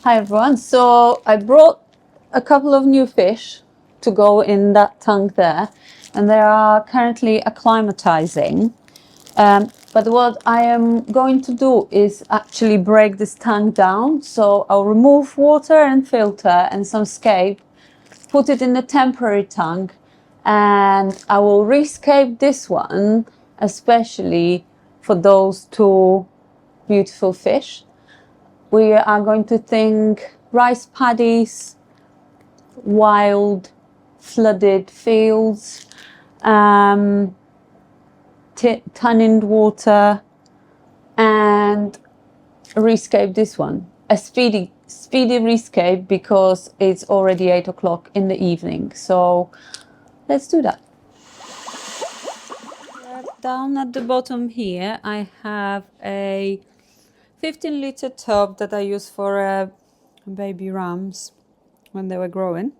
Hi everyone. So I brought a couple of new fish to go in that tank there, and they are currently acclimatizing. But what I am going to do is actually break this tank down. So I'll remove water and filter and some scape, put it in the temporary tank, and I will rescape this one, especially for those two beautiful fish. We are going to think rice paddies, wild flooded fields, tanned water, and rescape this one. A speedy rescape because it's already 8 o'clock in the evening. So let's do that. Down at the bottom here, I have a 15-liter tub that I use for baby rams when they were growing.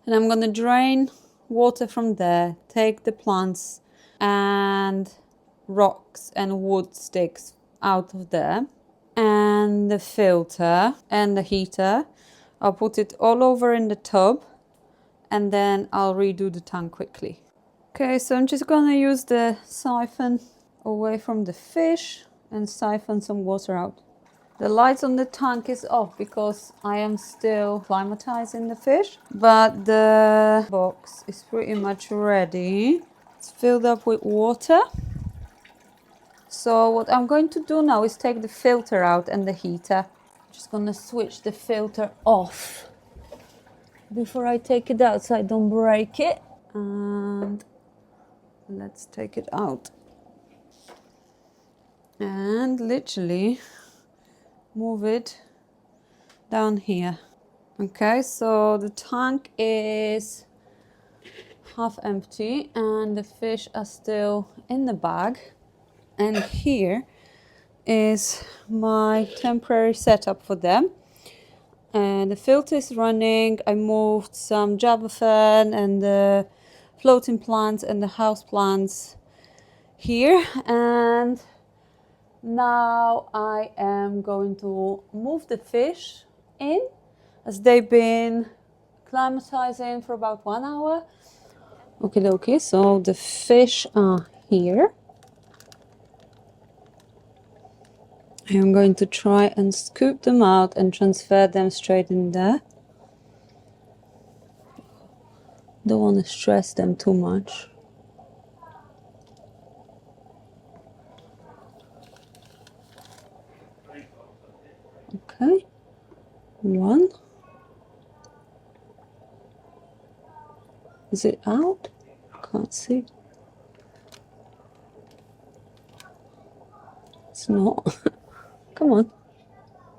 And I'm going to drain water from there, take the plants and rocks and wood sticks out of there, and the filter and the heater. I'll put it all over in the tub, and then I'll redo the tank quickly. Okay, so I'm just going to use the siphon away from the fish and siphon some water out. The lights on the tank is off because I am still acclimatizing the fish, but the box is pretty much ready. It's filled up with water. So what I'm going to do now is take the filter out and the heater. I'm just going to switch the filter off before I take it out so I don't break it. And let's take it out. And literally move it down here. Okay, so the tank is half empty and the fish are still in the bag. And here is my temporary setup for them. And the filter is running. I moved some Javafen and the floating plants and the house plants here. And now I am going to move the fish in, as they've been acclimatizing for about 1 hour. Okay, so the fish are here. I'm going to try and scoop them out and transfer them straight in there. Don't want to stress them too much. Okay, one. Is it out? Can't see. It's not. Come on.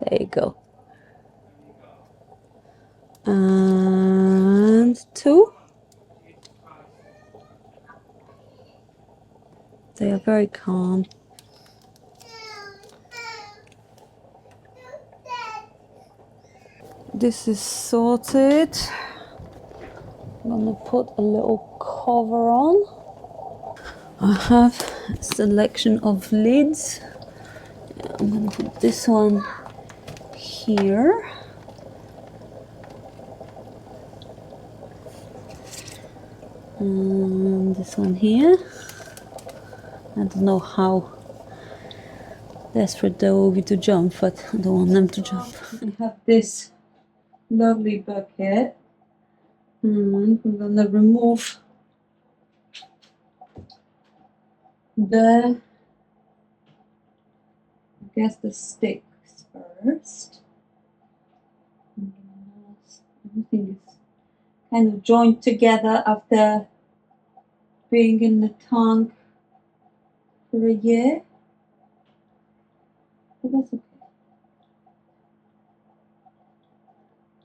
There you go. And two. They are very calm. This is sorted. I'm gonna put a little cover on. I have a selection of lids. I'm gonna put this one here. And this one here. I don't know how desperate they will be to jump, but I don't want them to jump. I have this lovely bucket, and we're gonna remove the, I guess, the sticks first. Everything is kind of joined together after being in the tank for a year, but that's okay.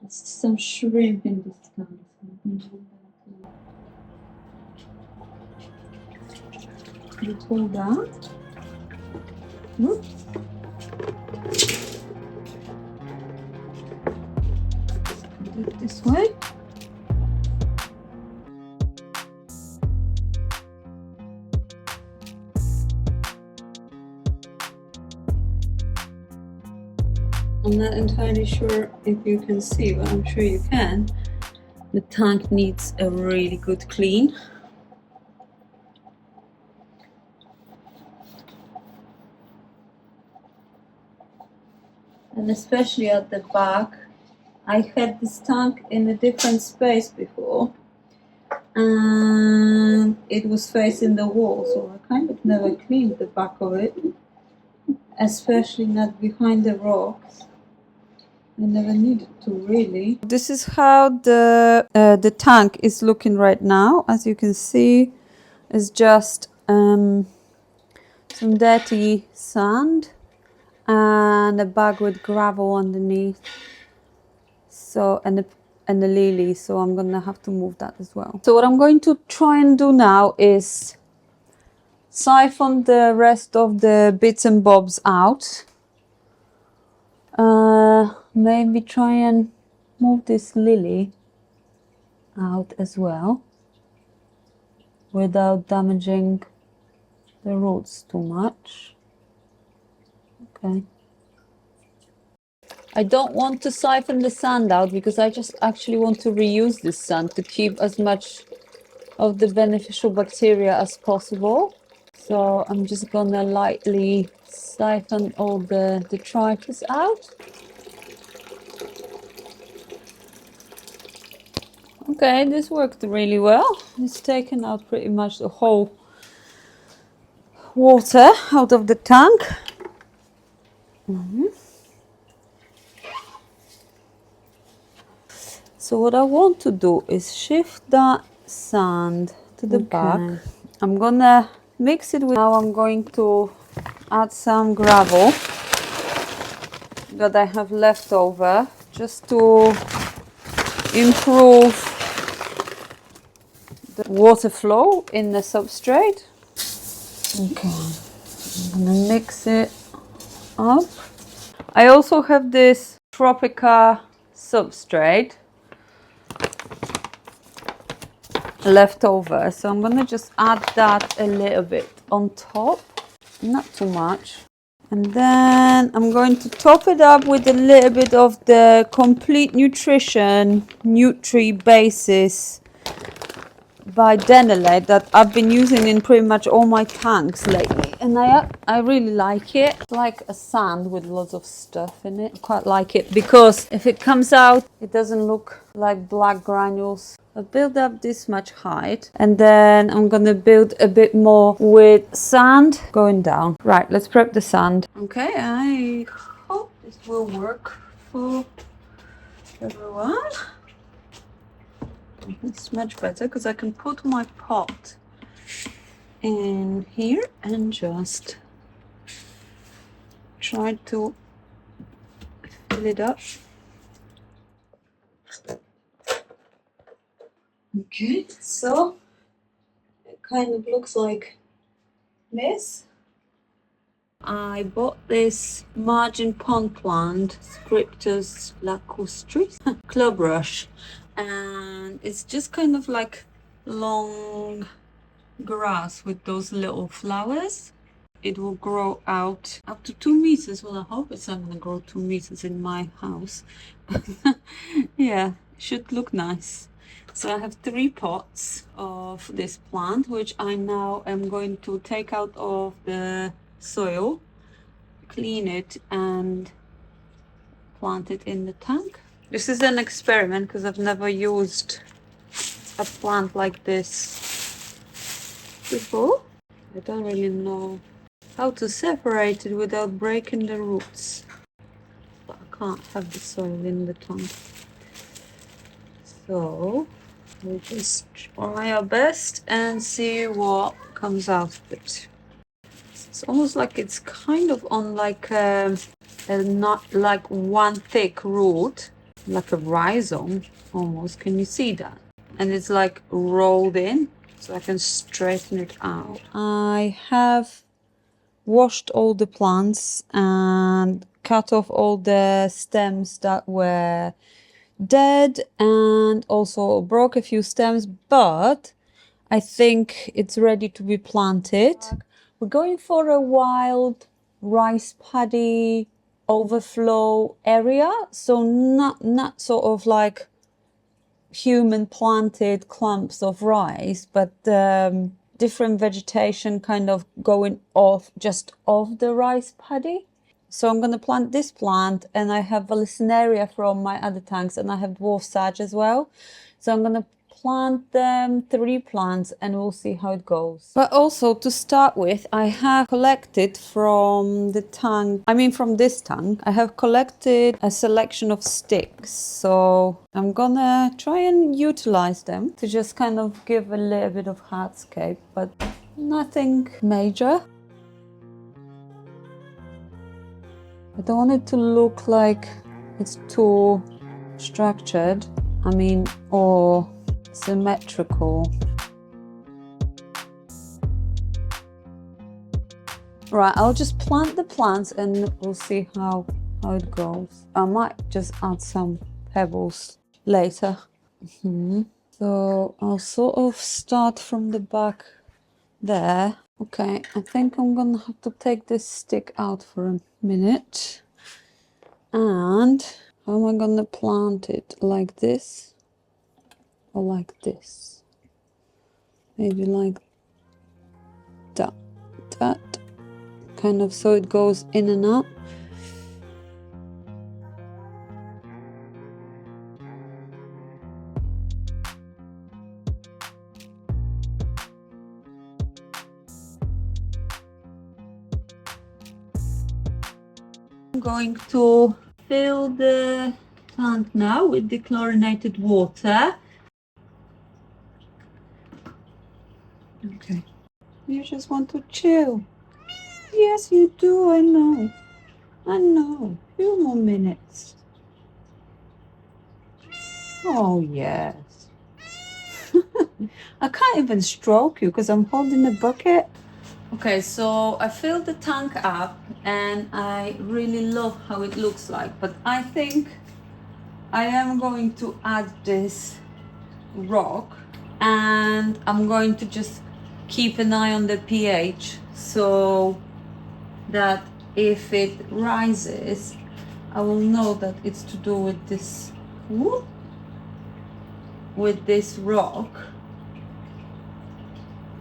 There's some shrimp in this tank. You pull down. Whoops. Do it this way. I'm not entirely sure if you can see, but I'm sure you can. The tank needs a really good clean. And especially at the back, I had this tank in a different space before, and it was facing the wall, so I kind of never cleaned the back of it, especially not behind the rocks. I never needed to, really. This is how the tank is looking right now. As you can see, it's just some dirty sand and a bag with gravel underneath. So and the lily. So I'm gonna have to move that as well. So what I'm going to try and do now is siphon the rest of the bits and bobs out. Maybe try and move this lily out as well without damaging the roots too much. Okay. I don't want to siphon the sand out because I just actually want to reuse this sand to keep as much of the beneficial bacteria as possible. So I'm just gonna lightly siphon all the detritus out. Okay, this worked really well. It's taken out pretty much the whole water out of the tank. So what I want to do is shift that sand to the back. I'm gonna mix it with, now I'm going to add some gravel that I have left over just to improve the water flow in the substrate. Okay, I'm gonna mix it up. I also have this Tropica substrate left over, so I'm gonna just add that a little bit on top, not too much, and then I'm going to top it up with a little bit of the Complete Nutrition Nutri-Basis by Denelete that I've been using in pretty much all my tanks lately, and I really like it. It's like a sand with lots of stuff in it. I quite like it because if it comes out, it doesn't look like black granules. I build up this much height, and then I'm gonna build a bit more with sand going down. Right, let's prep the sand. Okay, I hope this will work for everyone. It's much better because I can put my pot in here and just try to fill it up. Okay, so it kind of looks like this. I bought this margin pond plant, Scriptus lacustris, club rush, and it's just kind of like long grass with those little flowers. It will grow out up to 2 meters. Well, I hope it's not going to grow 2 meters in my house. Yeah, it should look nice. So I have 3 pots of this plant, which I now am going to take out of the soil, clean it, and plant it in the tank. This is an experiment because I've never used a plant like this before. I don't really know how to separate it without breaking the roots. But I can't have the soil in the tank. So we'll just try our best and see what comes out of it. It's almost like it's kind of on like a not like one thick root, like a rhizome almost. Can you see that? And it's like rolled in, so I can straighten it out. I have washed all the plants and cut off all the stems that were dead, and also broke a few stems, but I think it's ready to be planted. We're going for a wild rice paddy overflow area, so not sort of like human planted clumps of rice, but different vegetation kind of going off just off the rice paddy. So I'm going to plant this plant, and I have Vallisneria from my other tanks, and I have dwarf sage as well. So I'm going to plant them 3 plants, and we'll see how it goes. But also, to start with, I have collected from the tank, from this tank, I have collected a selection of sticks. So I'm gonna try and utilize them to just kind of give a little bit of hardscape, but nothing major. I don't want it to look like it's too structured, or symmetrical. Right, I'll just plant the plants and we'll see how it goes. I might just add some pebbles later. So I'll sort of start from the back there. Okay, I think I'm gonna have to take this stick out for a minute. And how am I gonna plant it? Like this or like this? Maybe like that. Kind of, so it goes in and out. I'm going to fill the tank now with dechlorinated water. Okay. You just want to chill. Yes, you do, I know. A few more minutes. Oh, yes. I can't even stroke you because I'm holding a bucket. Okay, so I filled the tank up and I really love how it looks like, but I think I am going to add this rock, and I'm going to just keep an eye on the pH so that if it rises, I will know that it's to do with this rock,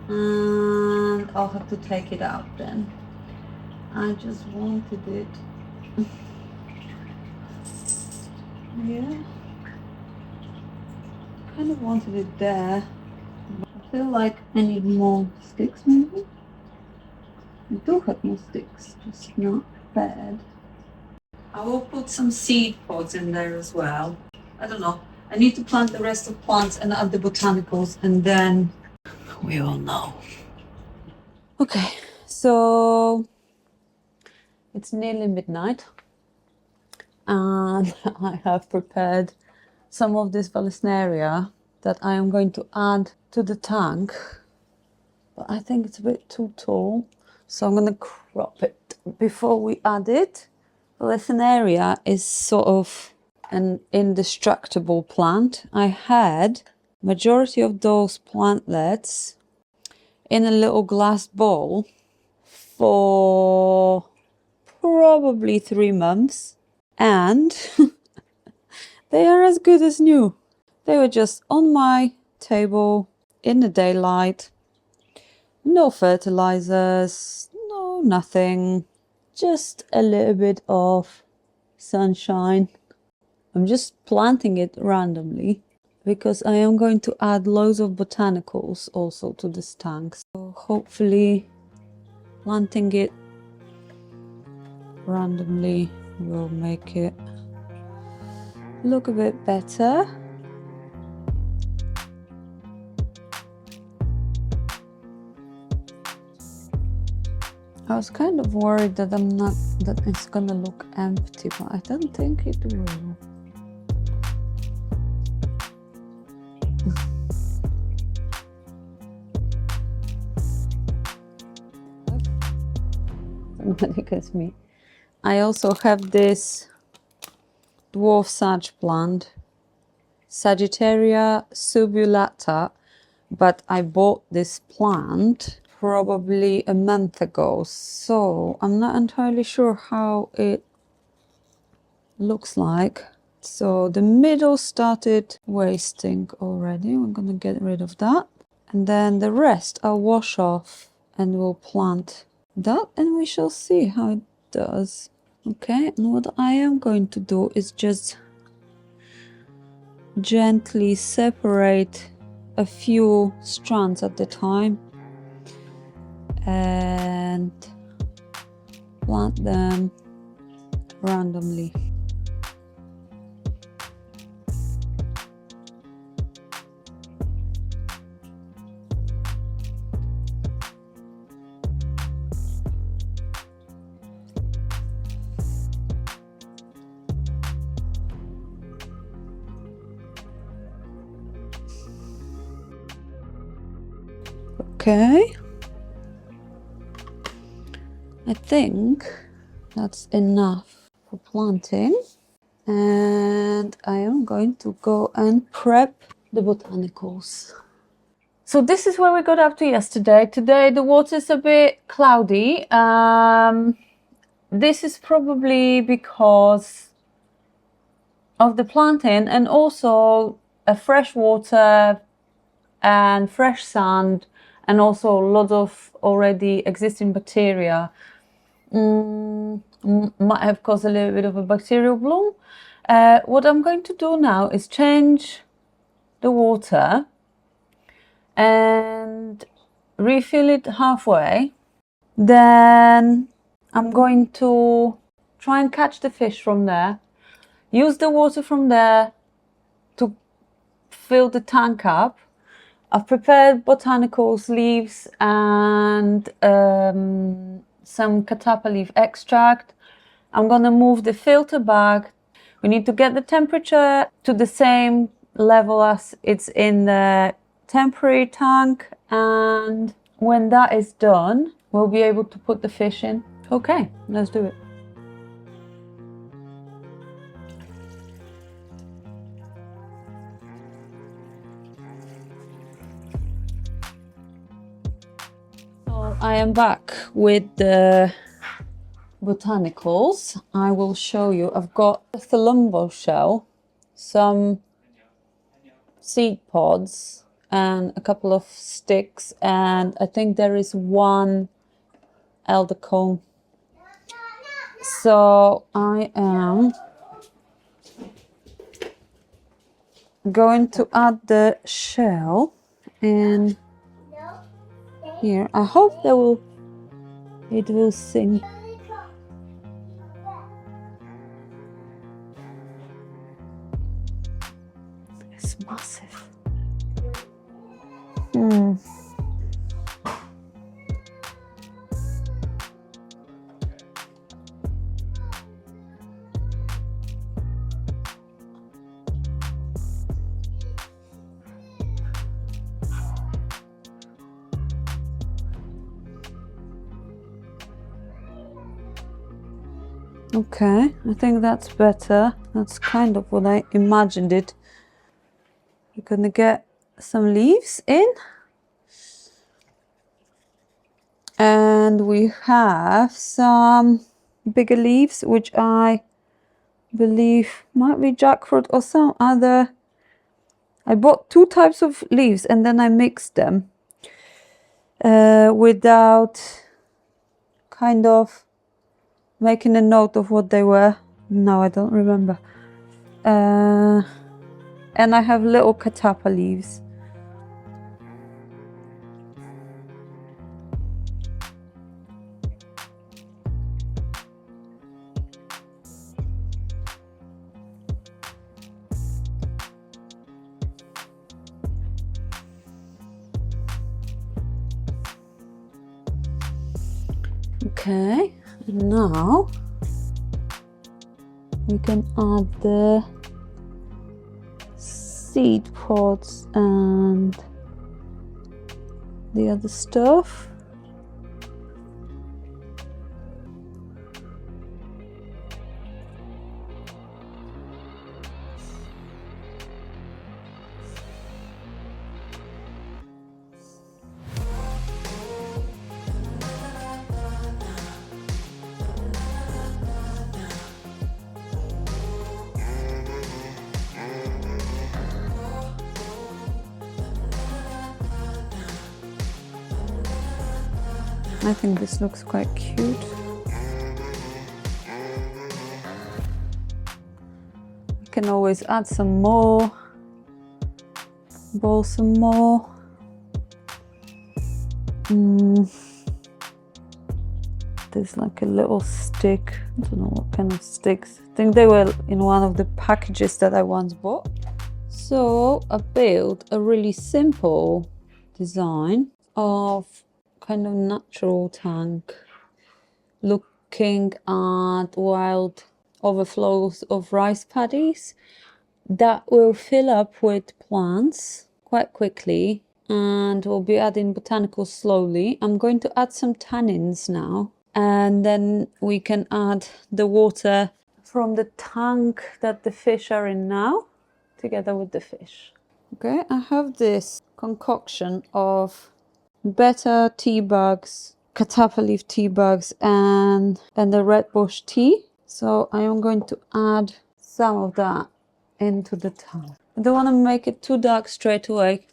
and I'll have to take it out then. I just wanted it. Yeah, kind of wanted it there. I feel like I need more sticks maybe. I do have more sticks, just not bad. I will put some seed pods in there as well. I don't know. I need to plant the rest of plants and add the botanicals, and then we will know. Okay, so it's nearly midnight, and I have prepared some of this Vallisneria that I am going to add to the tank, but I think it's a bit too tall, so I'm going to crop it before we add it. Vallisneria is sort of an indestructible plant. I had majority of those plantlets in a little glass bowl for probably 3 months, and they are as good as new. They were just on my table in the daylight. No fertilizers, no nothing. Just a little bit of sunshine. I'm just planting it randomly because I am going to add loads of botanicals also to this tank. So hopefully planting it randomly will make it look a bit better. I was kind of worried that that it's gonna look empty, but I don't think it will. Somebody gets me. I also have this dwarf sage plant, Sagittaria subulata, but I bought this plant probably a month ago, so I'm not entirely sure how it looks like. So the middle started wasting already. We're gonna get rid of that. And then the rest I'll wash off and we'll plant that and we shall see how it does. Okay, and what I am going to do is just gently separate a few strands at the time and plant them randomly. Okay, I think that's enough for planting, and I am going to go and prep the botanicals. So this is where we got up to yesterday. Today the water's a bit cloudy. This is probably because of the planting and also a fresh water and fresh sand and also lots of already existing bacteria might have caused a little bit of a bacterial bloom. What I'm going to do now is change the water and refill it halfway. Then I'm going to try and catch the fish from there, use the water from there to fill the tank up. I've prepared botanicals, leaves and some catappa leaf extract. I'm gonna move the filter bag. We need to get the temperature to the same level as it's in the temporary tank, and when that is done, we'll be able to put the fish in. Okay, let's do it. I am back with the botanicals. I will show you. I've got a thelumbo shell, some seed pods and a couple of sticks, and I think there is one elder cone. So I am going to add the shell in here. I hope it will sink. It's massive. Okay, I think that's better. That's kind of what I imagined it. We're gonna get some leaves in. And we have some bigger leaves, which I believe might be jackfruit or some other. I bought two types of leaves and then I mixed them without kind of making a note of what they were. No, I don't remember. And I have little catappa leaves. Okay, and now we can add the seed pods and the other stuff. I think this looks quite cute. You can always add some more, bowl some more. There's like a little stick. I don't know what kind of sticks. I think they were in one of the packages that I once bought. So I built a really simple design of kind of natural tank, looking at wild overflows of rice paddies that will fill up with plants quite quickly, and we'll be adding botanicals slowly. I'm going to add some tannins now, and then we can add the water from the tank that the fish are in now together with the fish. Okay, I have this concoction of Betta tea bags, catappa leaf tea bags, and the red bush tea. So I am going to add some of that into the tank. I don't want to make it too dark straight away,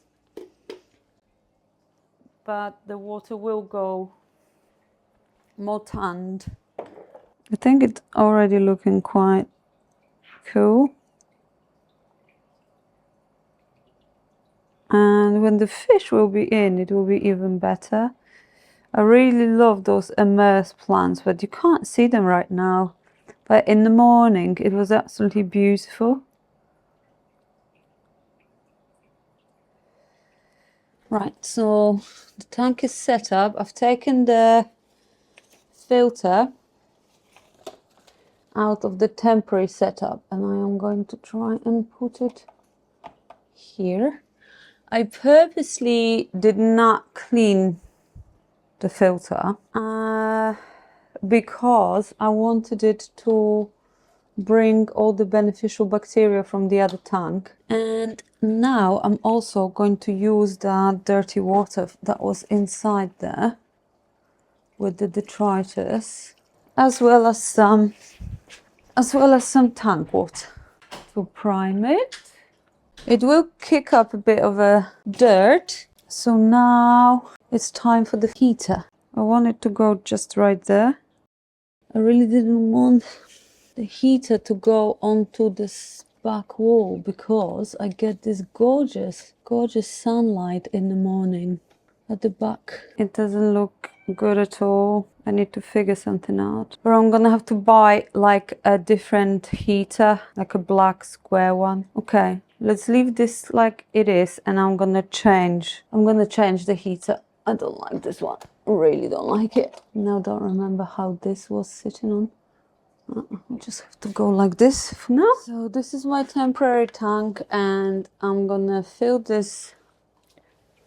but the water will go more tanned. I think it's already looking quite cool. And when the fish will be in, it will be even better. I really love those immersed plants, but you can't see them right now. But in the morning, it was absolutely beautiful. Right, so the tank is set up. I've taken the filter out of the temporary setup, and I am going to try and put it here. I purposely did not clean the filter because I wanted it to bring all the beneficial bacteria from the other tank. And now I'm also going to use that dirty water that was inside there with the detritus, as well as some tank water to prime it. It will kick up a bit of a dirt. So now it's time for the heater. I want it to go just right there. I really didn't want the heater to go onto this back wall because I get this gorgeous sunlight in the morning at the back. It doesn't look good at all. I need to figure something out. Or I'm gonna have to buy like a different heater, like a black square one. Okay, let's leave this like it is, and I'm gonna change the heater. I don't like this one. I really don't like it. Now I don't remember how this was sitting on. I just have to go like this for now. So this is my temporary tank, and I'm gonna fill this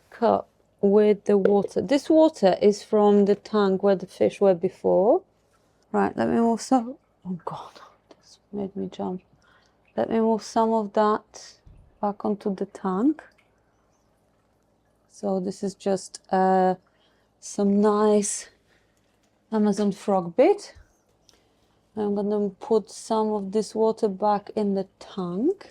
cup with the water. This water is from the tank where the fish were before. Right, let me move some. Oh God, this made me jump. Let me move some of that back onto the tank. So this is just some nice Amazon frog bit. I'm gonna put some of this water back in the tank.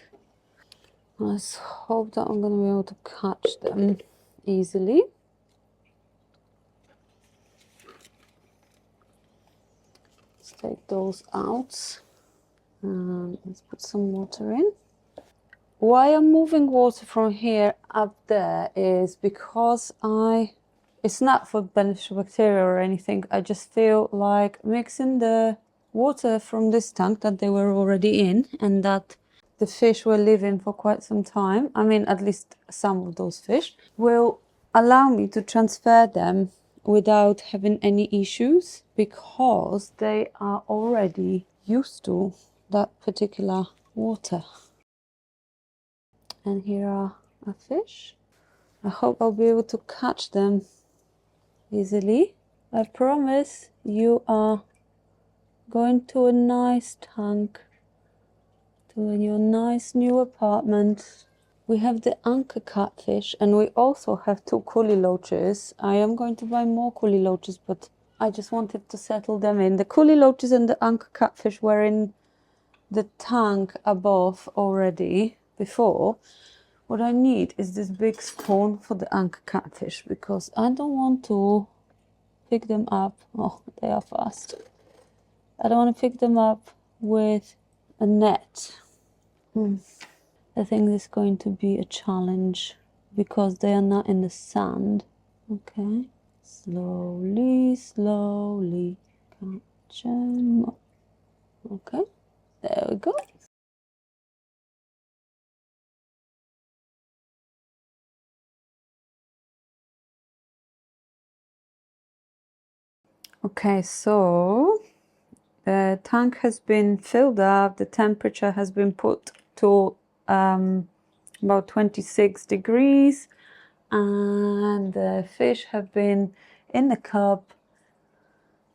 Let's hope that I'm gonna be able to catch them easily. Let's take those out and let's put some water in. Why I'm moving water from here up there is because it's not for beneficial bacteria or anything. I just feel like mixing the water from this tank that they were already in and that the fish were living for quite some time, I mean at least some of those fish, will allow me to transfer them without having any issues because they are already used to that particular water. And here are our fish. I hope I'll be able to catch them easily. I promise you are going to a nice tank, to your nice new apartment. We have the anchor catfish, and we also have 2 coolie loaches. I am going to buy more coolie loaches, but I just wanted to settle them in. The coolie loaches and the anchor catfish were in the tank above already before. What I need is this big spoon for the anchor catfish because I don't want to pick them up. Oh, they are fast. I don't want to pick them up with a net. I think this is going to be a challenge because they are not in the sand. Okay, slowly, slowly. Catch them up. Okay, there we go. Okay, so the tank has been filled up. The temperature has been put to about 26 degrees, and the fish have been in the cup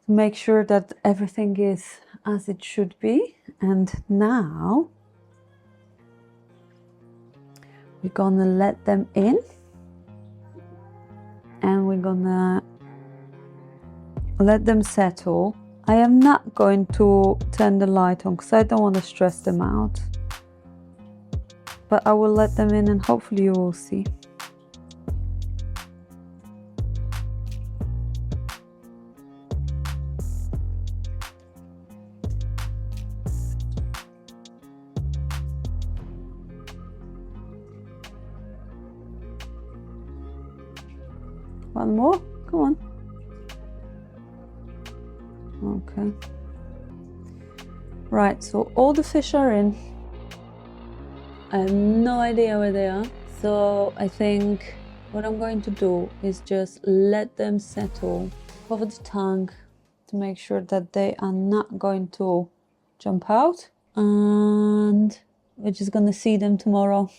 to make sure that everything is as it should be. And now we're gonna let them in, and we're gonna let them settle. I am not going to turn the light on because I don't want to stress them out, but I will let them in and hopefully you will see. One more, come on. Okay. Right, so all the fish are in. I have no idea where they are. So I think what I'm going to do is just let them settle, cover the tank to make sure that they are not going to jump out. And we're just gonna see them tomorrow.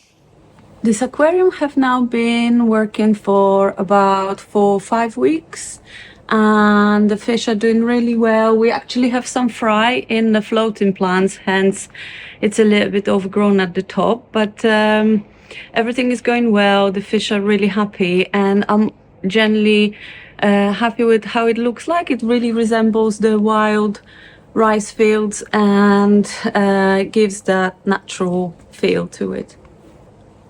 This aquarium have now been working for about 4 or 5 weeks, and the fish are doing really well. We actually have some fry in the floating plants, hence it's a little bit overgrown at the top, but everything is going well. The fish are really happy, and I'm generally happy with how it looks like. It really resembles the wild rice fields and gives that natural feel to it.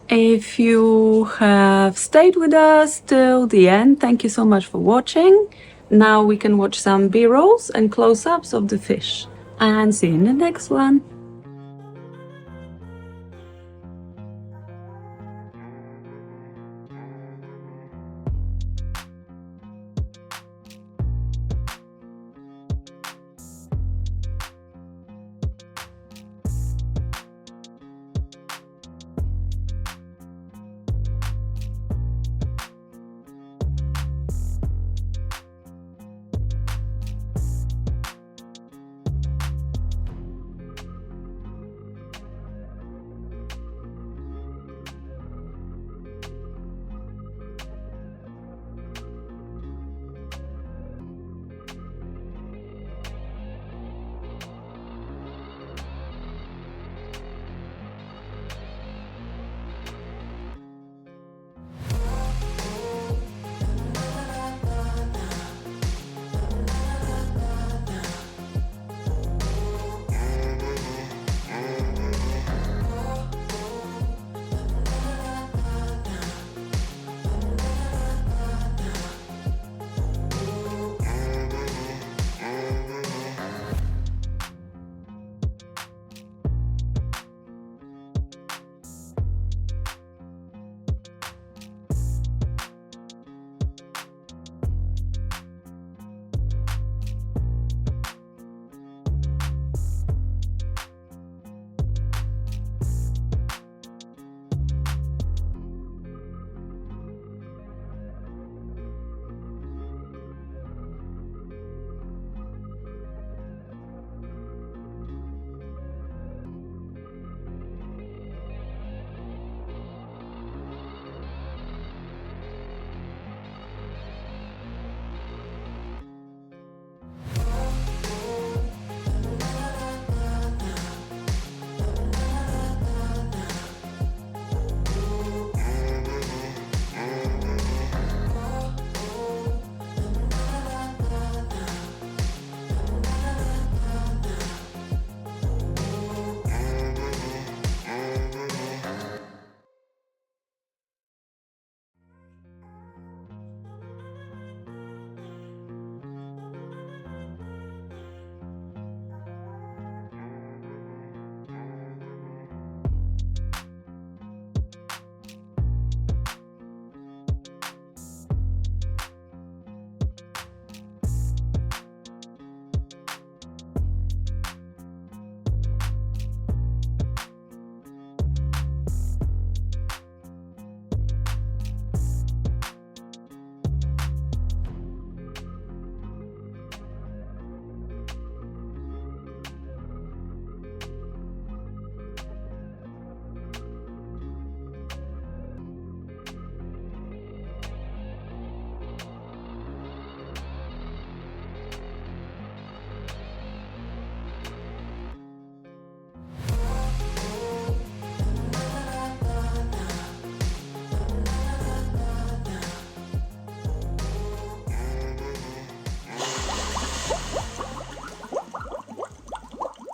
If you have stayed with us till the end, thank you so much for watching. Now we can watch some B-rolls and close-ups of the fish. And see you in the next one.